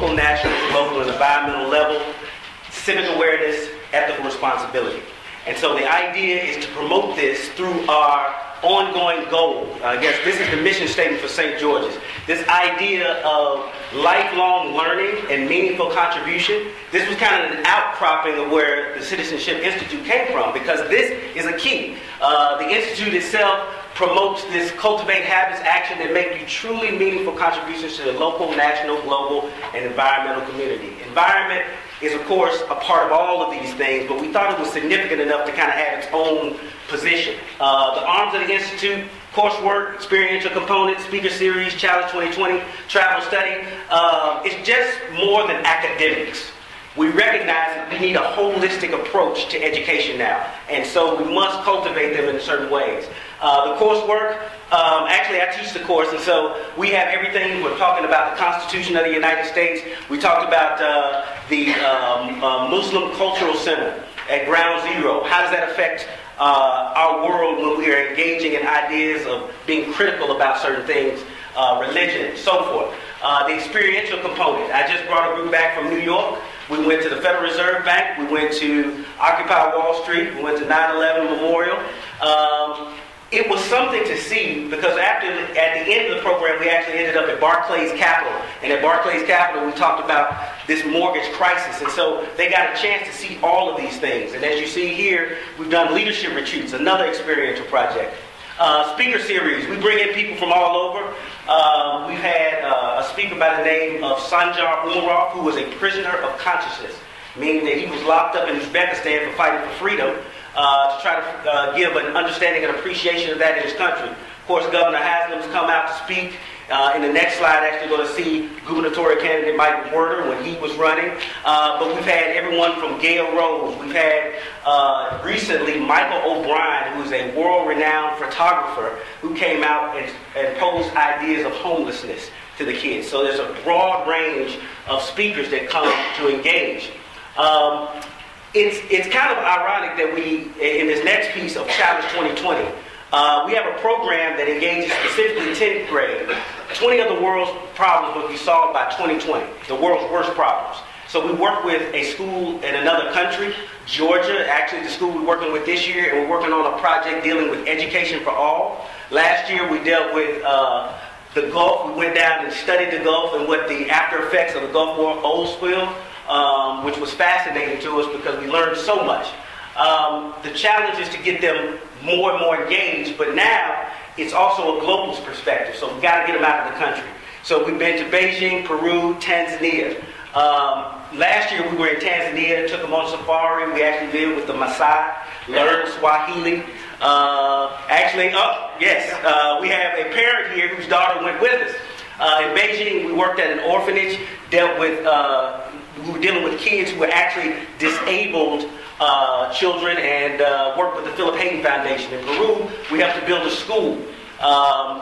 local, national, local, and environmental level, civic awareness, ethical responsibility. And so the idea is to promote this through our ongoing goal. I guess this is the mission statement for St. George's. This idea of lifelong learning and meaningful contribution. This was kind of an outcropping of where the Citizenship Institute came from, because this is a key. The Institute itself promotes this cultivate habits, action that make you truly meaningful contributions to the local, national, global, and environmental community. Environment is, of course, a part of all of these things, but we thought it was significant enough to kind of have its own position. The arms of the Institute: coursework, experiential components, speaker series, Challenge 2020, travel study. It's just more than academics. We recognize that we need a holistic approach to education now, and so we must cultivate them in certain ways. The coursework, actually I teach the course, and so we have everything. We're talking about the Constitution of the United States. We talked about the Muslim Cultural Center at Ground Zero. How does that affect our world when we are engaging in ideas of being critical about certain things, religion, so forth. The experiential component. I just brought a group back from New York. We went to the Federal Reserve Bank. We went to Occupy Wall Street. We went to 9/11 Memorial. It was something to see, because at the end of the program, we actually ended up at Barclays Capital. And at Barclays Capital, we talked about this mortgage crisis. And so they got a chance to see all of these things. And as you see here, we've done leadership retreats, another experiential project. Speaker series, we bring in people from all over. We've had a speaker by the name of Sanjar Umarov, who was a prisoner of consciousness, meaning that he was locked up in Uzbekistan for fighting for freedom, to try to give an understanding and appreciation of that in his country. Of course, Governor Haslam's come out to speak. In the next slide, actually going to see gubernatorial candidate Michael Werder when he was running. But we've had everyone from Gail Rose. We've had recently Michael O'Brien, who is a world-renowned photographer, who came out and posed ideas of homelessness to the kids. So there's a broad range of speakers that come to engage. It's kind of ironic that we, in this next piece of Challenge 2020, we have a program that engages specifically 10th grade. 20 of the world's problems will be solved by 2020, the world's worst problems. So we work with a school in another country, Georgia, actually the school we're working with this year, and we're working on a project dealing with education for all. Last year we dealt with the Gulf. We went down and studied the Gulf and what the after effects of the Gulf War oil spill, which was fascinating to us because we learned so much. The challenge is to get them more and more engaged, but now it's also a global perspective, so we've got to get them out of the country. So we've been to Beijing, Peru, Tanzania. Last year we were in Tanzania, took them on safari. We actually lived with the Maasai, learned Swahili. We have a parent here whose daughter went with us. In Beijing, we worked at an orphanage, we were dealing with kids who were actually disabled children, and worked with the Philip Hayden Foundation. In Peru, we helped to build a school.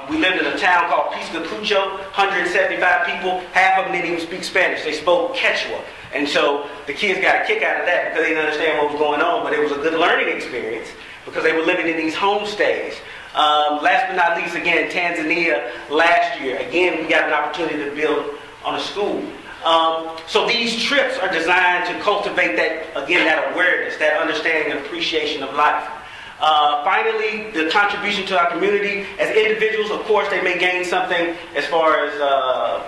We lived in a town called Piscacucho, 175 people. Half of them didn't even speak Spanish. They spoke Quechua. And so the kids got a kick out of that because they didn't understand what was going on, but it was a good learning experience because they were living in these homestays. Last but not least, again, Tanzania last year. Again, we got an opportunity to build on a school. So these trips are designed to cultivate that, again, that awareness, that understanding and appreciation of life. Finally, the contribution to our community. As individuals, of course, they may gain something as far as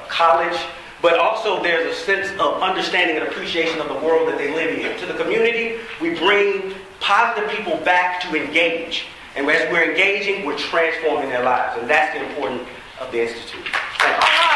college, but also there's a sense of understanding and appreciation of the world that they live in. To the community, we bring positive people back to engage. And as we're engaging, we're transforming their lives. And that's the importance of the Institute. Thank you.